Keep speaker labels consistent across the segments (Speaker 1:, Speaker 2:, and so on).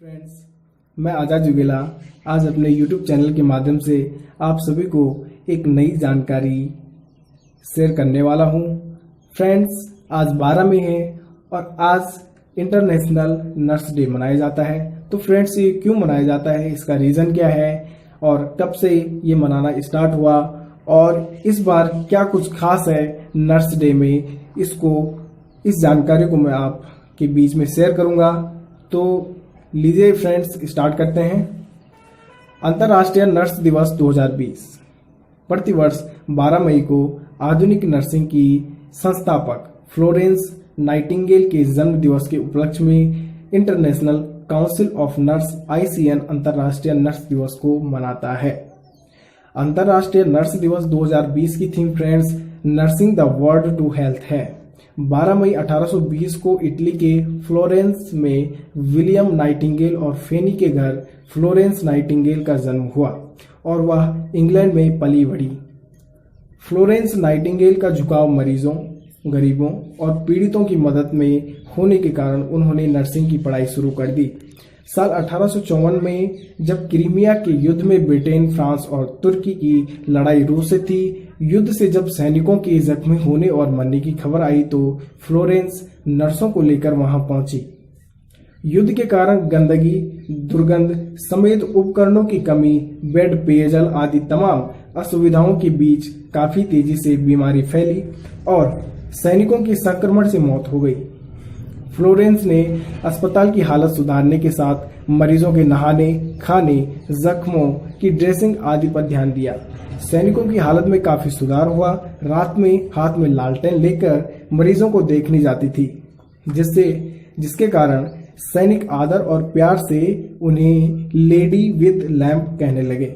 Speaker 1: Friends, मैं आजाद जुगेला आज अपने YouTube चैनल के माध्यम से आप सभी को एक नई जानकारी शेयर करने वाला हूं। फ्रेंड्स, आज 12 मई है और आज इंटरनेशनल नर्स डे मनाया जाता है। तो फ्रेंड्स, ये क्यों मनाया जाता है, इसका रीज़न क्या है और कब से ये मनाना स्टार्ट हुआ और इस बार क्या कुछ खास है नर्स डे में, इस जानकारी को मैं आपके बीच में शेयर करूंगा। तो लीजिए फ्रेंड्स, स्टार्ट करते हैं। अंतर्राष्ट्रीय नर्स दिवस 2020 प्रतिवर्ष 12 मई को आधुनिक नर्सिंग की संस्थापक फ्लोरेंस नाइटिंगेल के जन्म दिवस के उपलक्ष्य में international council of nurse (ICN) अंतर्राष्ट्रीय नर्स दिवस को मनाता है। अंतर्राष्ट्रीय नर्स दिवस 2020 की theme friends nursing the world to health है। 12 मई 1820 को इटली के फ्लोरेंस में विलियम नाइटिंगेल और फेनी के घर फ्लोरेंस नाइटिंगेल का जन्म हुआ और वह इंग्लैंड में पली बढ़ी। फ्लोरेंस नाइटिंगेल का झुकाव मरीजों, गरीबों और पीड़ितों की मदद में होने के कारण उन्होंने नर्सिंग की पढ़ाई शुरू कर दी। साल 1854 में जब क्रीमिया के युद्ध में ब्रिटेन, फ्रांस और तुर्की की लड़ाई रूस से थी, युद्ध से जब सैनिकों के जख्मी होने और मरने की खबर आई तो फ्लोरेंस नर्सों को लेकर वहां पहुंची। युद्ध के कारण गंदगी, दुर्गंध समेत उपकरणों की कमी, बेड, पेयजल आदि तमाम असुविधाओं के बीच काफी तेजी से बीमारी फैली और सैनिकों की संक्रमण से मौत हो गई। फ्लोरेंस ने अस्पताल की हालत सुधारने के साथ मरीजों के नहाने, खाने, जख्मों की ड्रेसिंग आदि पर ध्यान दिया। सैनिकों की हालत में काफी सुधार हुआ। रात में हाथ में लालटेन लेकर मरीजों को देखनी जाती थी, जिसके कारण सैनिक आदर और प्यार से उन्हें लेडी विद लैंप कहने लगे।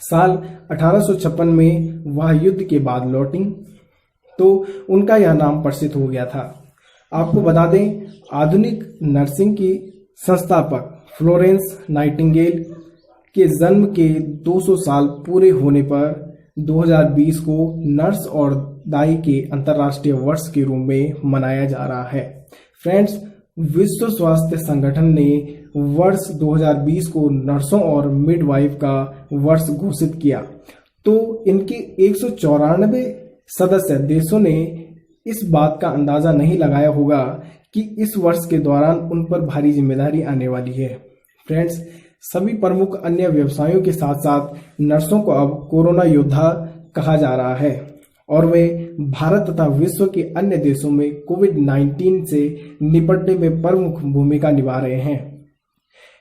Speaker 1: साल 1856 में वह युद्ध के बाद लौटी तो उनका यह नाम प्रसिद्ध हो गया था। आपको बता दें, आधुनिक नर्सिंग की संस्थापक फ्लोरेंस नाइटिंगेल के जन्म के 200 साल पूरे होने पर 2020 को नर्स और दाई के अंतर्राष्ट्रीय वर्ष के रूप में मनाया जा रहा है। फ्रेंड्स, विश्व स्वास्थ्य संगठन ने वर्ष 2020 को नर्सों और मिडवाइफ का वर्ष घोषित किया। तो इनके 194 सदस्य देशों ने इस बात का अंदाजा नहीं लगाया होगा कि इस वर्ष के दौरान उन पर भारी जिम्मेदारी आने वाली है। फ्रेंड्स, सभी प्रमुख अन्य व्यवसायों के साथ साथ नर्सों को अब कोरोना योद्धा कहा जा रहा है और वे भारत तथा विश्व के अन्य देशों में कोविड-19 से निपटने में प्रमुख भूमिका निभा रहे हैं।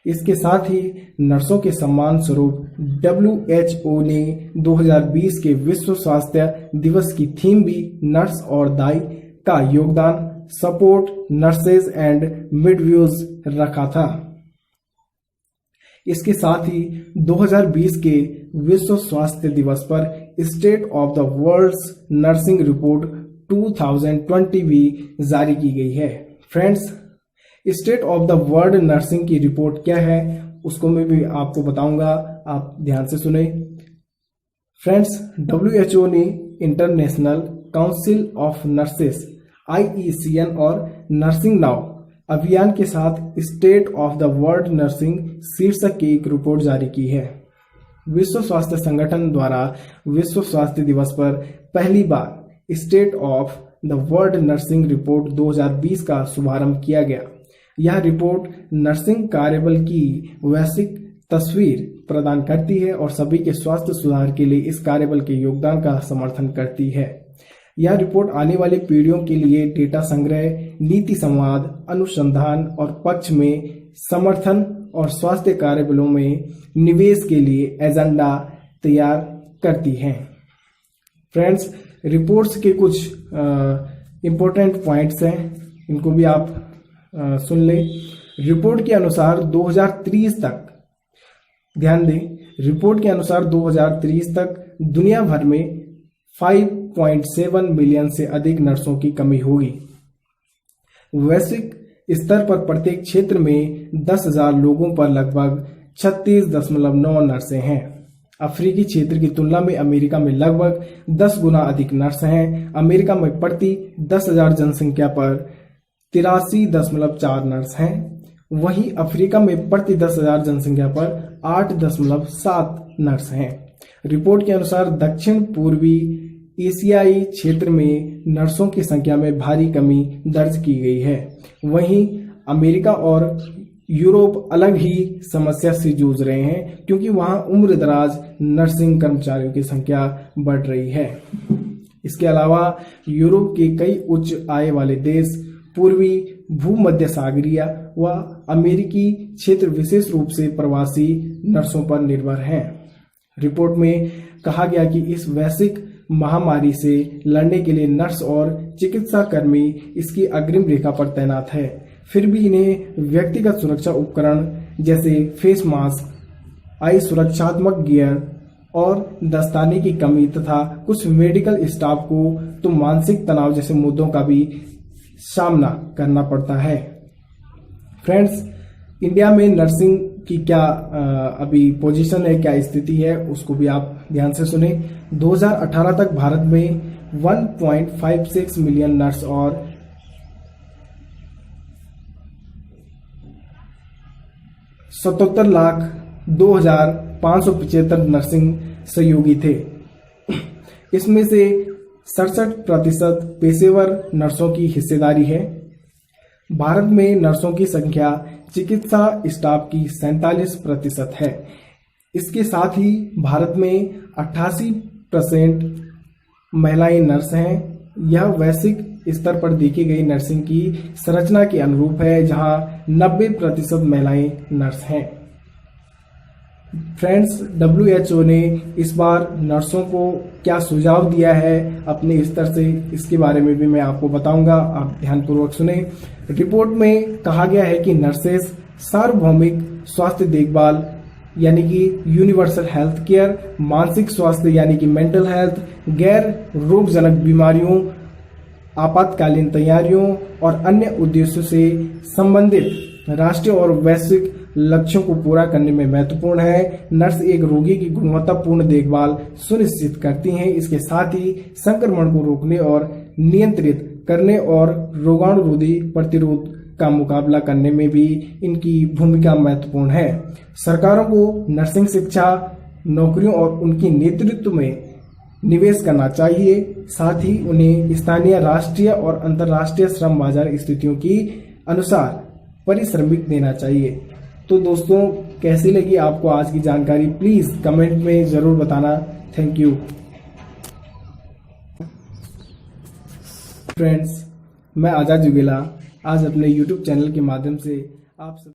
Speaker 1: इसके साथ ही नर्सों के सम्मान स्वरूप WHO ने 2020 के विश्व स्वास्थ्य दिवस की थीम भी नर्स और दाई का योगदान, सपोर्ट नर्सेज एंड मिडवाइव्स रखा था। इसके साथ ही 2020 के विश्व स्वास्थ्य दिवस पर state of the world's nursing report 2020 भी जारी की गई है। Friends, state of the world nursing की रिपोर्ट क्या है उसको मैं भी आपको बताऊंगा, आप ध्यान से सुने। फ्रेंड्स, WHO ने international council of nurses (ICN) और नर्सिंग नाउ अभियान के साथ state of the world nursing शीर्षक की एक रिपोर्ट जारी की है। विश्व स्वास्थ्य संगठन द्वारा विश्व स्वास्थ्य दिवस पर पहली बार state of the world nursing report 2020 का शुभारंभ किया गया। यह रिपोर्ट नर्सिंग कार्यबल की वैश्विक तस्वीर प्रदान करती है और सभी के स्वास्थ्य सुधार के लिए इस कार्यबल के योगदान का समर्थन करती है। यह रिपोर्ट आने वाली पीढ़ियों के लिए डेटा संग्रह, नीति संवाद, अनुसंधान और पक्ष में समर्थन और स्वास्थ्य कार्यबलों में निवेश के लिए एजेंडा तैयार करती है। फ्रेंड्स, रिपोर्ट्स के कुछ इम्पोर्टेंट पॉइंट्स हैं, इनको भी आप सुन लें। रिपोर्ट के अनुसार 2030 तक, ध्यान दें, रिपोर्ट के अनुसार 2030 तक दुनिया भर में 5.7 मिलियन से अधिक नर्सों की कमी होगी। वैश्विक स्तर पर प्रत्येक क्षेत्र में 10,000 लोगों पर लगभग 36.9 नर्सें हैं। अफ्रीकी क्षेत्र की तुलना में अमेरिका में लगभग 10 गुना अधिक नर्स हैं। अमेरिका में प्रति 10,000 जनसंख्या पर 83.4 नर्स हैं। वहीं अफ्रीका में प्रति 10,000 जनसंख्या पर 8.7 नर्स हैं। रिपोर्ट के अनुसार दक्षिण पूर्वी एशियाई क्षेत्र में नर्सों की संख्या में भारी कमी दर्ज की गई है। वहीं अमेरिका और यूरोप अलग ही समस्या से जूझ रहे हैं, क्योंकि वहां उम्रदराज नर्सिंग कर्मचारियों की संख्या बढ़ रही है। इसके अलावा यूरोप के कई उच्च आय वाले देश पूर्वी भूमध्य सागरीय व अमेरिकी क्षेत्र विशेष रूप से प्रवासी नर्सों पर निर्भर हैं। रिपोर्ट में कहा गया कि इस वैश्विक महामारी से लड़ने के लिए नर्स और चिकित्सा कर्मी इसकी अग्रिम रेखा पर तैनात है। फिर भी इन्हें व्यक्तिगत सुरक्षा उपकरण जैसे फेस मास्क, आई सुरक्षात्मक गियर और दस्ताने की कमी तथा कुछ मेडिकल स्टाफ को तो मानसिक तनाव जैसे मुद्दों का भी सामना करना पड़ता है। फ्रेंड्स, इंडिया में नर्सिंग की क्या अभी पोजीशन है, क्या स्थिति है, उसको भी आप ध्यान से सुने। 2018 तक भारत में 1.56 मिलियन नर्स और 77,02,575 नर्सिंग सहयोगी थे। इसमें से 67% पेशेवर नर्सों की हिस्सेदारी है। भारत में नर्सों की संख्या चिकित्सा स्टाफ की 47% है। इसके साथ ही भारत में 88% महिलाएं नर्स हैं। यह वैश्विक स्तर पर देखी गई नर्सिंग की संरचना के अनुरूप है, जहां 90% महिलाएं नर्स हैं। फ्रेंड्स, WHO ने इस बार नर्सों को क्या सुझाव दिया है अपने स्तर से, इसके बारे में भी मैं आपको बताऊंगा, आप ध्यानपूर्वक सुने। रिपोर्ट में कहा गया है कि नर्सेस सार्वभौमिक स्वास्थ्य देखभाल यानी कि यूनिवर्सल हेल्थ केयर, मानसिक स्वास्थ्य यानी कि मेंटल हेल्थ, गैर रोगजनक बीमारियों, आपातकालीन तैयारियों और अन्य उद्देश्यों से संबंधित राष्ट्रीय और वैश्विक लक्ष्यों को पूरा करने में महत्वपूर्ण है। नर्स एक रोगी की गुणवत्तापूर्ण देखभाल सुनिश्चित करती हैं। इसके साथ ही संक्रमण को रोकने और नियंत्रित करने और रोगाणुरोधी प्रतिरोध का मुकाबला करने में भी इनकी भूमिका महत्वपूर्ण है। सरकारों को नर्सिंग शिक्षा, नौकरियों और उनकी नेतृत्व में निवेश करना चाहिए। साथ ही उन्हें स्थानीय, राष्ट्रीय और अंतर्राष्ट्रीय श्रम बाजार स्थितियों की अनुसार परिश्रमिक देना चाहिए। तो दोस्तों, कैसी लगी आपको आज की जानकारी, प्लीज कमेंट में जरूर बताना। Thank you. फ्रेंड्स, मैं आजाद जुगेला आज अपने YouTube चैनल के माध्यम से आप सब